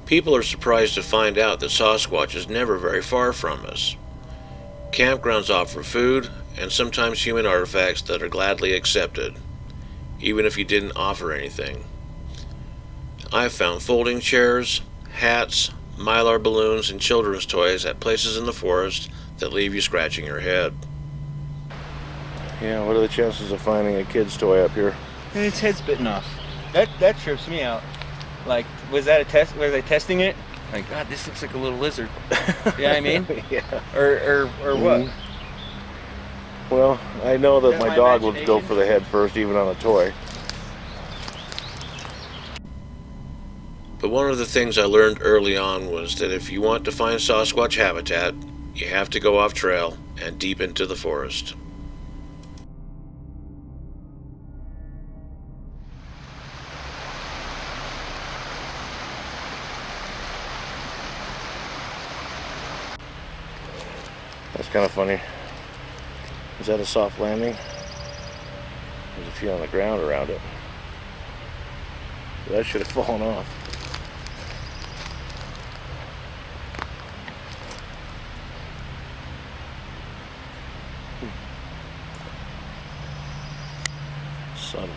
People are surprised to find out that Sasquatch is never very far from us. Campgrounds offer food and sometimes human artifacts that are gladly accepted, even if you didn't offer anything. I've found folding chairs, hats, mylar balloons, and children's toys at places in the forest that leave you scratching your head. Yeah, what are the chances of finding a kid's toy up here? And its head's bitten off. That trips me out. Like, was that a test? Were they testing it? Like, God, this looks like a little lizard. You know what I mean? Yeah. Or what? Well, I know that my dog would go for the head first, even on a toy. But one of the things I learned early on was that if you want to find Sasquatch habitat, you have to go off trail and deep into the forest. That's kind of funny. Is that a soft landing? There's a few on the ground around it. That should have fallen off. Subtle.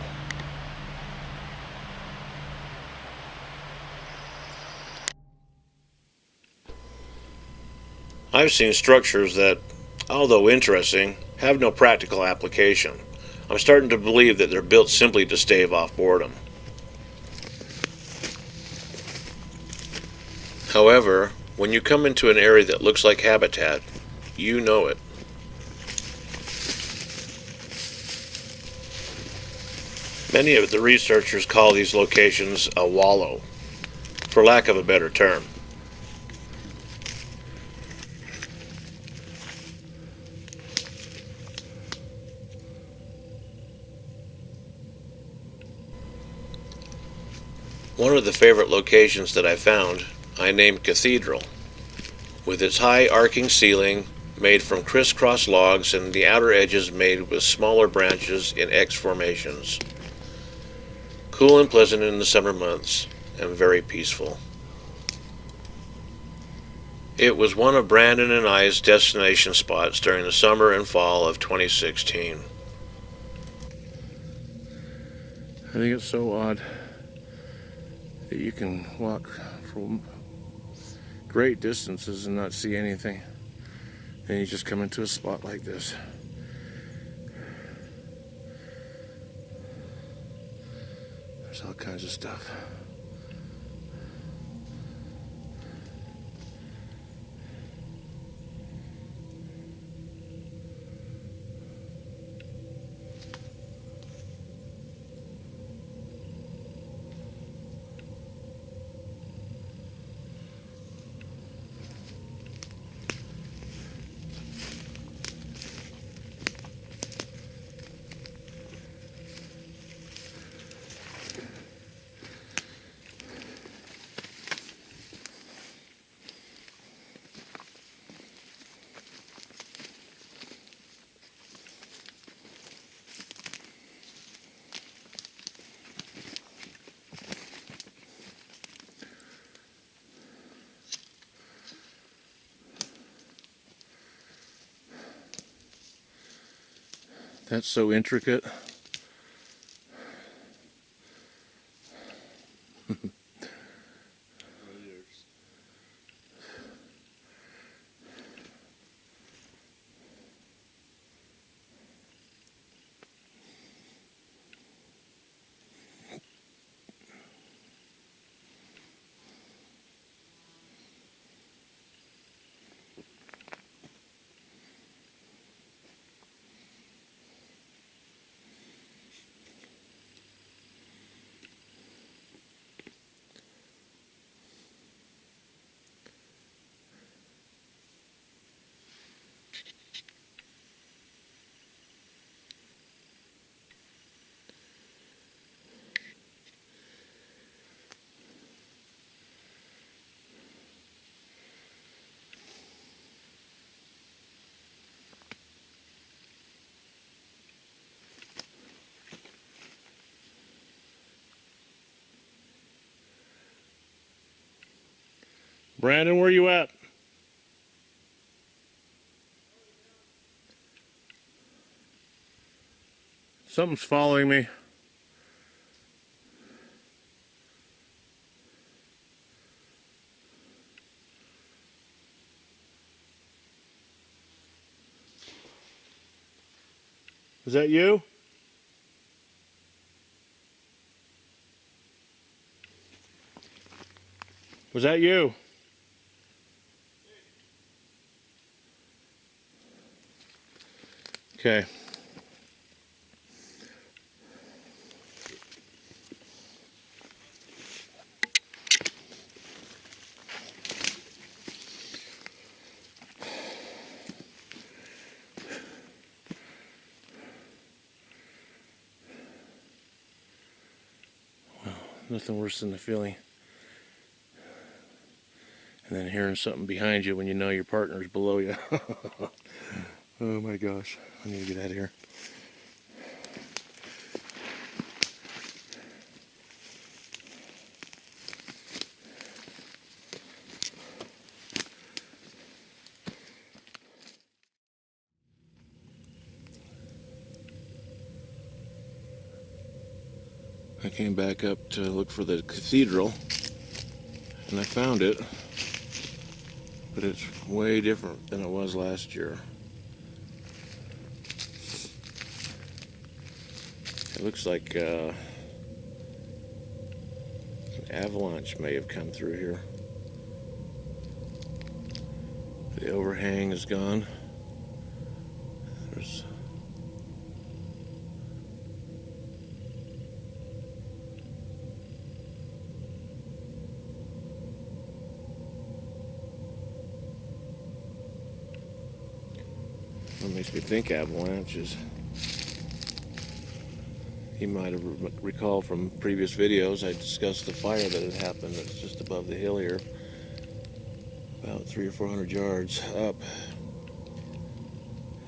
I've seen structures that, although interesting, have no practical application. I'm starting to believe that they're built simply to stave off boredom. However, when you come into an area that looks like habitat, you know it. Many of the researchers call these locations a wallow, for lack of a better term. One of the favorite locations that I found, I named Cathedral. With its high arcing ceiling, made from crisscross logs and the outer edges made with smaller branches in X formations. Cool and pleasant in the summer months, and very peaceful. It was one of Brandon and I's destination spots during the summer and fall of 2016. I think it's so odd that you can walk from great distances and not see anything, and you just come into a spot like this. There's all kinds of stuff. That's so intricate. Brandon, where you at? Something's following me. Is that you? Was that you? Okay. Nothing worse than the feeling and then hearing something behind you when you know your partner's below you. Oh my gosh, I need to get out of here. I came back up to look for the cathedral and I found it, but it's way different than it was last year. It looks like an avalanche may have come through here. The overhang is gone. There's what makes me think avalanches. You might have recalled from previous videos I discussed the fire that had happened that's just above the hill here, about 300 or 400 yards up.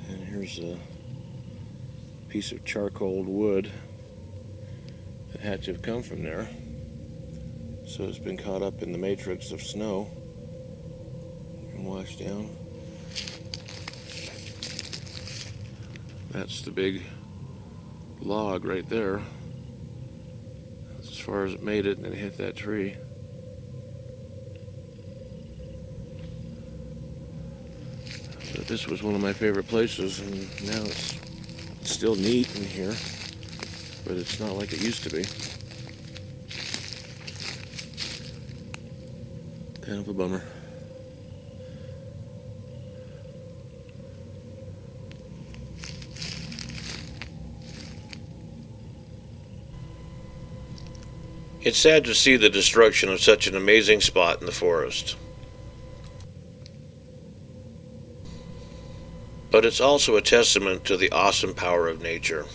And here's a piece of charcoal wood that had to have come from there. So it's been caught up in the matrix of snow and washed down. That's the big log right there. That's as far as it made it, and it hit that tree. But this was one of my favorite places, and now it's still neat in here, but it's not like it used to be. Kind of a bummer. It's sad to see the destruction of such an amazing spot in the forest. But it's also a testament to the awesome power of nature.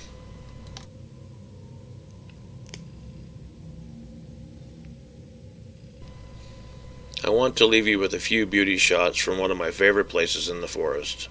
I want to leave you with a few beauty shots from one of my favorite places in the forest.